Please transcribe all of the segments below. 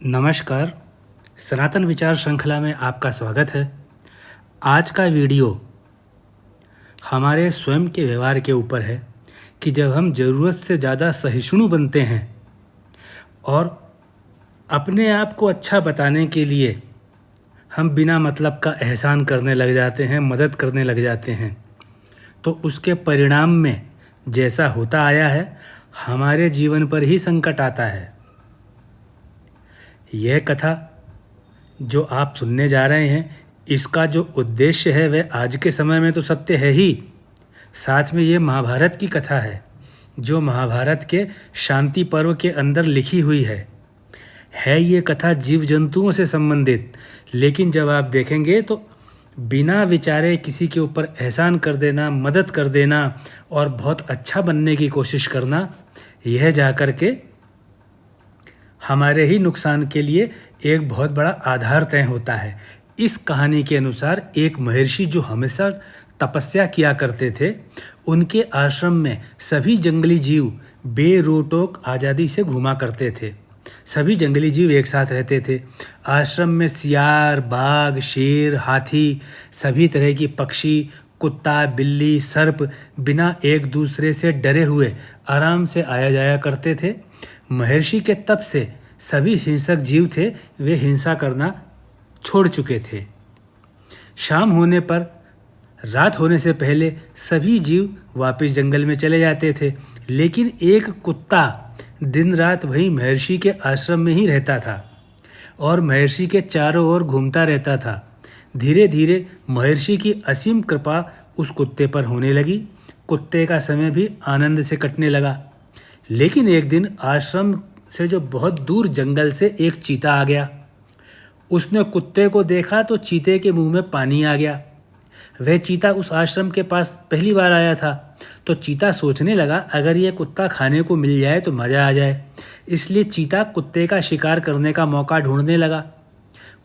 नमस्कार। सनातन विचार श्रृंखला में आपका स्वागत है। आज का वीडियो हमारे स्वयं के व्यवहार के ऊपर है कि जब हम ज़रूरत से ज़्यादा सहिष्णु बनते हैं और अपने आप को अच्छा बताने के लिए हम बिना मतलब का एहसान करने लग जाते हैं, मदद करने लग जाते हैं, तो उसके परिणाम में जैसा होता आया है हमारे जीवन पर ही संकट आता है। यह कथा जो आप सुनने जा रहे हैं, इसका जो उद्देश्य है वह आज के समय में तो सत्य है ही, साथ में ये महाभारत की कथा है जो महाभारत के शांति पर्व के अंदर लिखी हुई है। ये कथा जीव जंतुओं से संबंधित, लेकिन जब आप देखेंगे तो बिना विचारे किसी के ऊपर एहसान कर देना, मदद कर देना और बहुत अच्छा बनने की कोशिश करना, यह जा कर के हमारे ही नुकसान के लिए एक बहुत बड़ा आधार तय होता है। इस कहानी के अनुसार एक महर्षि जो हमेशा तपस्या किया करते थे, उनके आश्रम में सभी जंगली जीव बेरोक-टोक आज़ादी से घूमा करते थे। सभी जंगली जीव एक साथ रहते थे। आश्रम में सियार, बाघ, शेर, हाथी, सभी तरह की पक्षी, कुत्ता, बिल्ली, सर्प बिना एक दूसरे से डरे हुए आराम से आया जाया करते थे। महर्षि के तप से सभी हिंसक जीव थे वे हिंसा करना छोड़ चुके थे। शाम होने पर, रात होने से पहले सभी जीव वापस जंगल में चले जाते थे, लेकिन एक कुत्ता दिन रात वहीं महर्षि के आश्रम में ही रहता था और महर्षि के चारों ओर घूमता रहता था। धीरे धीरे महर्षि की असीम कृपा उस कुत्ते पर होने लगी। कुत्ते का समय भी आनंद से कटने लगा। लेकिन एक दिन आश्रम से जो बहुत दूर जंगल से एक चीता आ गया। उसने कुत्ते को देखा तो चीते के मुंह में पानी आ गया। वह चीता उस आश्रम के पास पहली बार आया था, तो चीता सोचने लगा अगर यह कुत्ता खाने को मिल जाए तो मज़ा आ जाए। इसलिए चीता कुत्ते का शिकार करने का मौका ढूंढने लगा।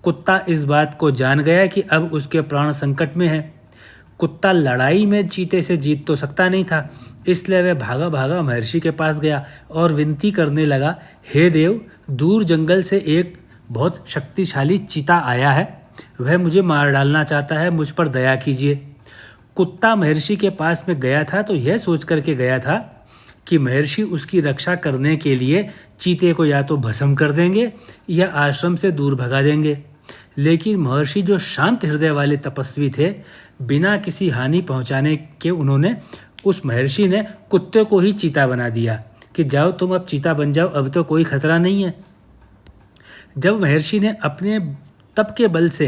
कुत्ता इस बात को जान गया कि अब उसके प्राण संकट में है। कुत्ता लड़ाई में चीते से जीत तो सकता नहीं था, इसलिए वह भागा भागा महर्षि के पास गया और विनती करने लगा, हे देव, दूर जंगल से एक बहुत शक्तिशाली चीता आया है, वह मुझे मार डालना चाहता है, मुझ पर दया कीजिए। कुत्ता महर्षि के पास में गया था तो यह सोच करके गया था कि महर्षि उसकी रक्षा करने के लिए चीते को या तो भस्म कर देंगे या आश्रम से दूर भगा देंगे। लेकिन महर्षि जो शांत हृदय वाले तपस्वी थे, बिना किसी हानि पहुंचाने के उस महर्षि ने कुत्ते को ही चीता बना दिया कि जाओ तुम अब चीता बन जाओ, अब तो कोई खतरा नहीं है। जब महर्षि ने अपने तप के बल से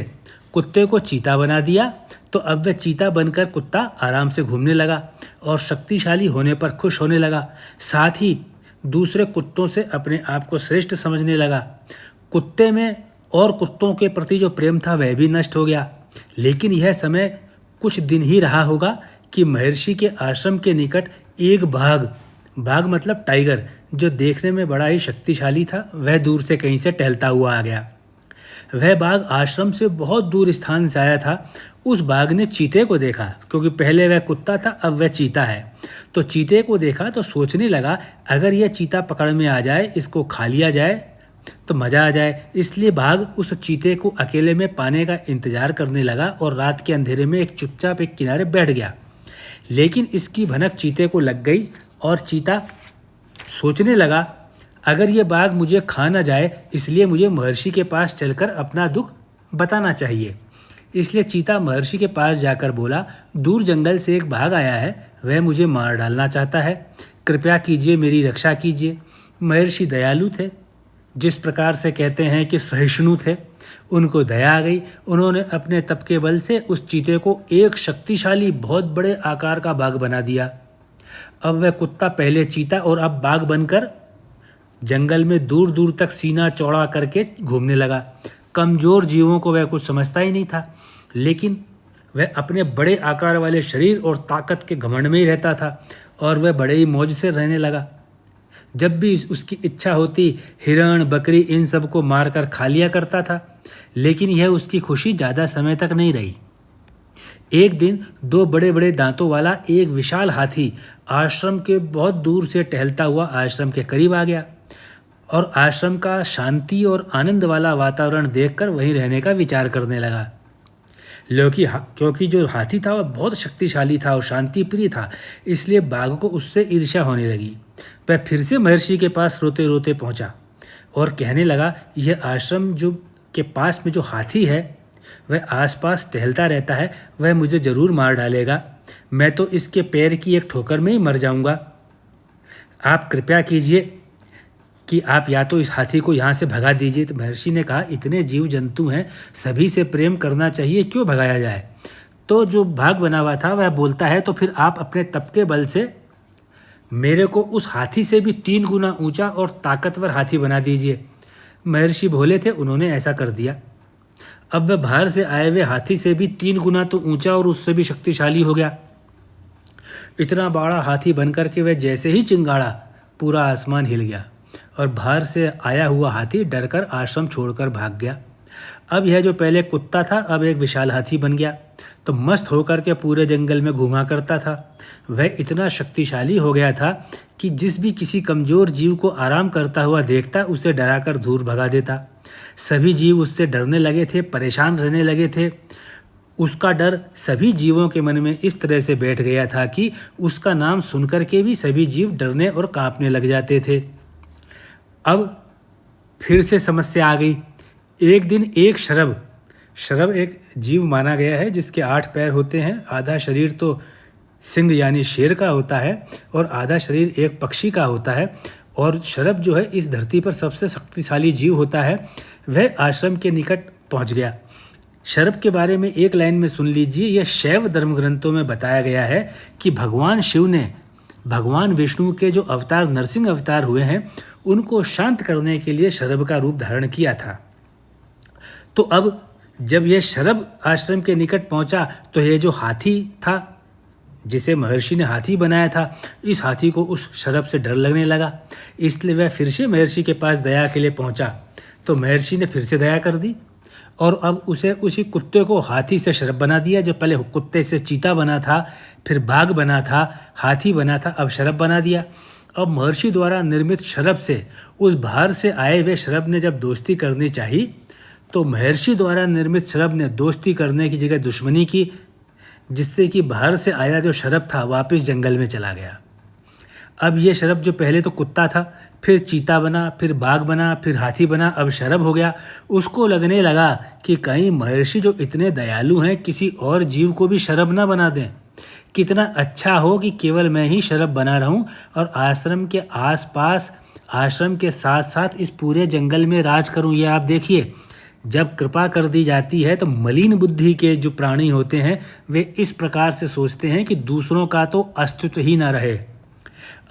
कुत्ते को चीता बना दिया तो अब वह चीता बनकर कुत्ता आराम से घूमने लगा और शक्तिशाली होने पर खुश होने लगा। साथ ही दूसरे कुत्तों से अपने आप को श्रेष्ठ समझने लगा। कुत्ते में और कुत्तों के प्रति जो प्रेम था वह भी नष्ट हो गया। लेकिन यह समय कुछ दिन ही रहा होगा कि महर्षि के आश्रम के निकट एक बाघ मतलब टाइगर, जो देखने में बड़ा ही शक्तिशाली था, वह दूर से कहीं से टहलता हुआ आ गया। वह बाघ आश्रम से बहुत दूर स्थान से आया था। उस बाघ ने चीते को देखा, क्योंकि पहले वह कुत्ता था अब वह चीता है। तो चीते को देखा तो सोचने लगा अगर यह चीता पकड़ में आ जाए, इसको खा लिया जाए तो मज़ा आ जाए। इसलिए बाघ उस चीते को अकेले में पाने का इंतजार करने लगा और रात के अंधेरे में चुपचाप एक किनारे बैठ गया। लेकिन इसकी भनक चीते को लग गई और चीता सोचने लगा अगर ये बाघ मुझे खा ना जाए, इसलिए मुझे महर्षि के पास चलकर अपना दुख बताना चाहिए। इसलिए चीता महर्षि के पास जाकर बोला, दूर जंगल से एक बाघ आया है, वह मुझे मार डालना चाहता है, कृपया कीजिए, मेरी रक्षा कीजिए। महर्षि दयालु थे, जिस प्रकार से कहते हैं कि सहिष्णु थे, उनको दया आ गई। उन्होंने अपने तप के बल से उस चीते को एक शक्तिशाली बहुत बड़े आकार का बाघ बना दिया। अब वह कुत्ता पहले चीता और अब बाघ बनकर जंगल में दूर दूर तक सीना चौड़ा करके घूमने लगा। कमज़ोर जीवों को वह कुछ समझता ही नहीं था, लेकिन वह अपने बड़े आकार वाले शरीर और ताकत के घमंड में ही रहता था और वह बड़े ही मौज से रहने लगा। जब भी उसकी इच्छा होती, हिरण, बकरी इन सब को मारकर खा लिया करता था। लेकिन यह उसकी खुशी ज़्यादा समय तक नहीं रही। एक दिन दो बड़े बड़े दांतों वाला एक विशाल हाथी आश्रम के बहुत दूर से टहलता हुआ आश्रम के करीब आ गया। और आश्रम का शांति और आनंद वाला वातावरण देखकर वहीं रहने का विचार करने लगा। क्योंकि जो हाथी था वह बहुत शक्तिशाली था और शांति प्रिय था, इसलिए बाघ को उससे ईर्ष्या होने लगी। वह फिर से महर्षि के पास रोते रोते पहुंचा और कहने लगा, यह आश्रम जो के पास में जो हाथी है वह आसपास टहलता रहता है, वह मुझे जरूर मार डालेगा। मैं तो इसके पैर की एक ठोकर में ही मर जाऊंगा। आप कृपया कीजिए कि आप या तो इस हाथी को यहाँ से भगा दीजिए। तो महर्षि ने कहा, इतने जीव जंतु हैं, सभी से प्रेम करना चाहिए, क्यों भगाया जाए। तो जो भाग बना हुआ था वह बोलता है, तो फिर आप अपने तप के बल से मेरे को उस हाथी से भी 3 गुना ऊंचा और ताकतवर हाथी बना दीजिए। महर्षि भोले थे, उन्होंने ऐसा कर दिया। अब वह बाहर से आए हुए हाथी से भी 3 गुना तो ऊंचा और उससे भी शक्तिशाली हो गया। इतना बड़ा हाथी बनकर के वह जैसे ही चिंगाड़ा, पूरा आसमान हिल गया और बाहर से आया हुआ हाथी डरकर आश्रम छोड़कर भाग गया। अब यह जो पहले कुत्ता था अब एक विशाल हाथी बन गया, तो मस्त होकर के पूरे जंगल में घूमा करता था। वह इतना शक्तिशाली हो गया था कि जिस भी किसी कमजोर जीव को आराम करता हुआ देखता उसे डराकर दूर भगा देता। सभी जीव उससे डरने लगे थे, परेशान रहने लगे थे। उसका डर सभी जीवों के मन में इस तरह से बैठ गया था कि उसका नाम सुनकर के भी सभी जीव डरने और कांपने लग जाते थे। अब फिर से समस्या आ गई। एक दिन एक शरभ एक जीव माना गया है जिसके 8 पैर होते हैं। आधा शरीर तो सिंह यानी शेर का होता है और आधा शरीर एक पक्षी का होता है। और शरभ जो है इस धरती पर सबसे शक्तिशाली जीव होता है। वह आश्रम के निकट पहुंच गया। शरभ के बारे में एक लाइन में सुन लीजिए। यह शैव धर्म ग्रंथों में बताया गया है कि भगवान शिव ने भगवान विष्णु के जो अवतार नरसिंह अवतार हुए हैं उनको शांत करने के लिए शरभ का रूप धारण किया था। तो अब जब यह शरभ आश्रम के निकट पहुंचा तो यह जो हाथी था जिसे महर्षि ने हाथी बनाया था, इस हाथी को उस शरभ से डर लगने लगा। इसलिए वह फिर से महर्षि के पास दया के लिए पहुंचा। तो महर्षि ने फिर से दया कर दी और अब उसे उसी कुत्ते को हाथी से शरभ बना दिया। जो पहले कुत्ते से चीता बना था, फिर बाघ बना था, हाथी बना था, अब शरभ बना दिया। अब महर्षि द्वारा निर्मित शरभ से उस बाहर से आए हुए शरभ ने जब दोस्ती करनी चाहिए तो महर्षि द्वारा निर्मित शरभ ने दोस्ती करने की जगह दुश्मनी की, जिससे कि बाहर से आया जो शरभ था वापस जंगल में चला गया। अब ये शरभ जो पहले तो कुत्ता था, फिर चीता बना, फिर बाघ बना, फिर हाथी बना, अब शरभ हो गया। उसको लगने लगा कि कहीं महर्षि जो इतने दयालु हैं किसी और जीव को भी शरभ ना बना दें। कितना अच्छा हो कि केवल मैं ही शरभ बना रहूं और आश्रम के आसपास, आश्रम के साथ साथ इस पूरे जंगल में राज करूं। ये आप देखिए, जब कृपा कर दी जाती है तो मलिन बुद्धि के जो प्राणी होते हैं वे इस प्रकार से सोचते हैं कि दूसरों का तो अस्तित्व ही ना रहे।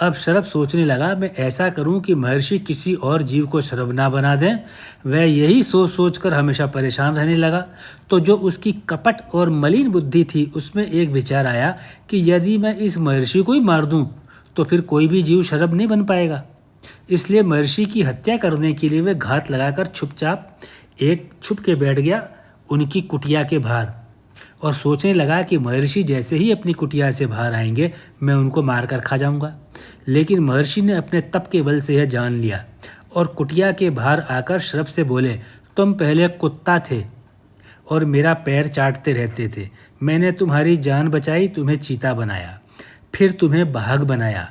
अब शरभ सोचने लगा, मैं ऐसा करूं कि महर्षि किसी और जीव को शरभ ना बना दें। वह यही सोच सोच कर हमेशा परेशान रहने लगा। तो जो उसकी कपट और मलिन बुद्धि थी उसमें एक विचार आया कि यदि मैं इस महर्षि को ही मार दूं तो फिर कोई भी जीव शरभ नहीं बन पाएगा। इसलिए महर्षि की हत्या करने के लिए वह घात लगाकर चुपचाप छुप के बैठ गया उनकी कुटिया के बाहर और सोचने लगा कि महर्षि जैसे ही अपनी कुटिया से बाहर आएंगे मैं उनको मारकर खा जाऊंगा। लेकिन महर्षि ने अपने तप के बल से यह जान लिया और कुटिया के बाहर आकर शरभ से बोले, तुम पहले कुत्ता थे और मेरा पैर चाटते रहते थे। मैंने तुम्हारी जान बचाई, तुम्हें चीता बनाया, फिर तुम्हें बाघ बनाया,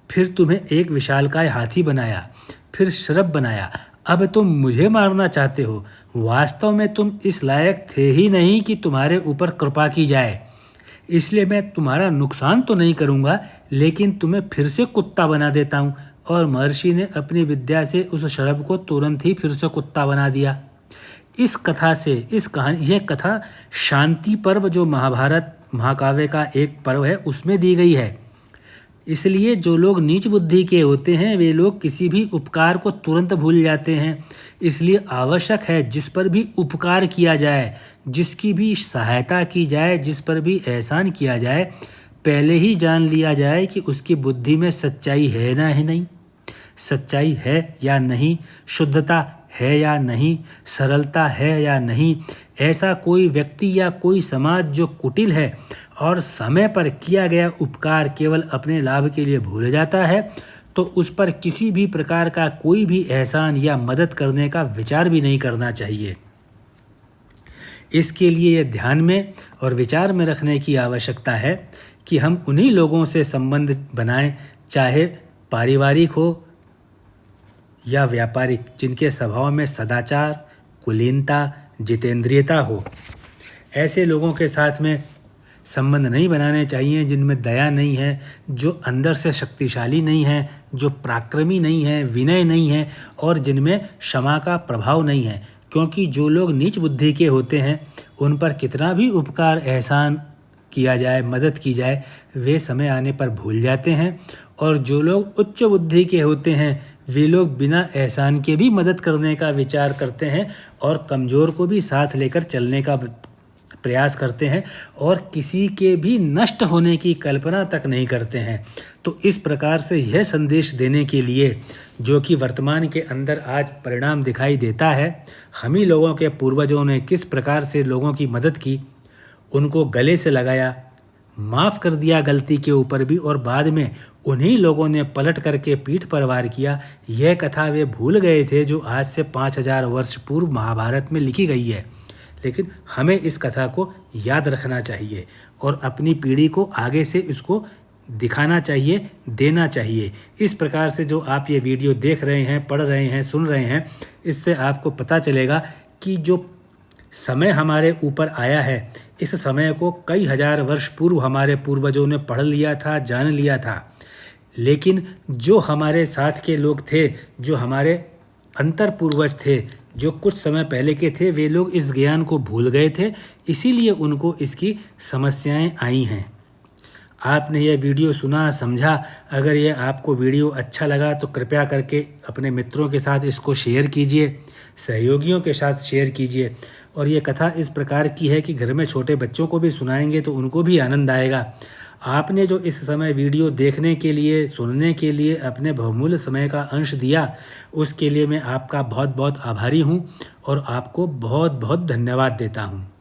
फिर तुम्हें एक विशालकाय हाथी बनाया, फिर शरभ बनाया। अब तुम मुझे मारना चाहते हो। वास्तव में तुम इस लायक थे ही नहीं कि तुम्हारे ऊपर कृपा की जाए। इसलिए मैं तुम्हारा नुकसान तो नहीं करूँगा, लेकिन तुम्हें फिर से कुत्ता बना देता हूँ। और महर्षि ने अपनी विद्या से उस शरभ को तुरंत ही फिर से कुत्ता बना दिया। इस कथा से यह कथा शांति पर्व जो महाभारत महाकाव्य का एक पर्व है उसमें दी गई है। इसलिए जो लोग नीच बुद्धि के होते हैं वे लोग किसी भी उपकार को तुरंत भूल जाते हैं। इसलिए आवश्यक है जिस पर भी उपकार किया जाए, जिसकी भी सहायता की जाए, जिस पर भी एहसान किया जाए, पहले ही जान लिया जाए कि उसकी बुद्धि में सच्चाई है ना है नहीं, सच्चाई है या नहीं, शुद्धता है या नहीं, सरलता है या नहीं। ऐसा कोई व्यक्ति या कोई समाज जो कुटिल है और समय पर किया गया उपकार केवल अपने लाभ के लिए भूल जाता है तो उस पर किसी भी प्रकार का कोई भी एहसान या मदद करने का विचार भी नहीं करना चाहिए। इसके लिए यह ध्यान में और विचार में रखने की आवश्यकता है कि हम उन्हीं लोगों से संबंध बनाएं, चाहे पारिवारिक हो या व्यापारिक, जिनके स्वभाव में सदाचार, कुलीनता, जितेंद्रियता हो। ऐसे लोगों के साथ में संबंध नहीं बनाने चाहिए जिनमें दया नहीं है, जो अंदर से शक्तिशाली नहीं है, जो पराक्रमी नहीं है, विनय नहीं है और जिनमें क्षमा का प्रभाव नहीं है। क्योंकि जो लोग नीच बुद्धि के होते हैं उन पर कितना भी उपकार एहसान किया जाए, मदद की जाए, वे समय आने पर भूल जाते हैं। और जो लोग उच्च बुद्धि के होते हैं वे लोग बिना एहसान के भी मदद करने का विचार करते हैं और कमज़ोर को भी साथ लेकर चलने का प्रयास करते हैं और किसी के भी नष्ट होने की कल्पना तक नहीं करते हैं। तो इस प्रकार से यह संदेश देने के लिए, जो कि वर्तमान के अंदर आज परिणाम दिखाई देता है, हम ही लोगों के पूर्वजों ने किस प्रकार से लोगों की मदद की, उनको गले से लगाया, माफ़ कर दिया गलती के ऊपर भी, और बाद में उन्हीं लोगों ने पलट करके पीठ पर वार किया। यह कथा वे भूल गए थे जो आज से 5000 वर्ष पूर्व महाभारत में लिखी गई है। लेकिन हमें इस कथा को याद रखना चाहिए और अपनी पीढ़ी को आगे से इसको दिखाना चाहिए, देना चाहिए। इस प्रकार से जो आप ये वीडियो देख रहे हैं, पढ़ रहे हैं, सुन रहे हैं, इससे आपको पता चलेगा कि जो समय हमारे ऊपर आया है, इस समय को कई हजार वर्ष पूर्व हमारे पूर्वजों ने पढ़ लिया था, जान लिया था। लेकिन जो हमारे साथ के लोग थे, जो हमारे अंतर पूर्वज थे, जो कुछ समय पहले के थे, वे लोग इस ज्ञान को भूल गए थे, इसीलिए उनको इसकी समस्याएं आई हैं। आपने यह वीडियो सुना, समझा। अगर यह आपको वीडियो अच्छा लगा तो कृपया करके अपने मित्रों के साथ इसको शेयर कीजिए, सहयोगियों के साथ शेयर कीजिए। और ये कथा इस प्रकार की है कि घर में छोटे बच्चों को भी सुनाएंगे तो उनको भी आनंद आएगा। आपने जो इस समय वीडियो देखने के लिए, सुनने के लिए अपने बहुमूल्य समय का अंश दिया, उसके लिए मैं आपका बहुत बहुत आभारी हूँ और आपको बहुत बहुत धन्यवाद देता हूँ।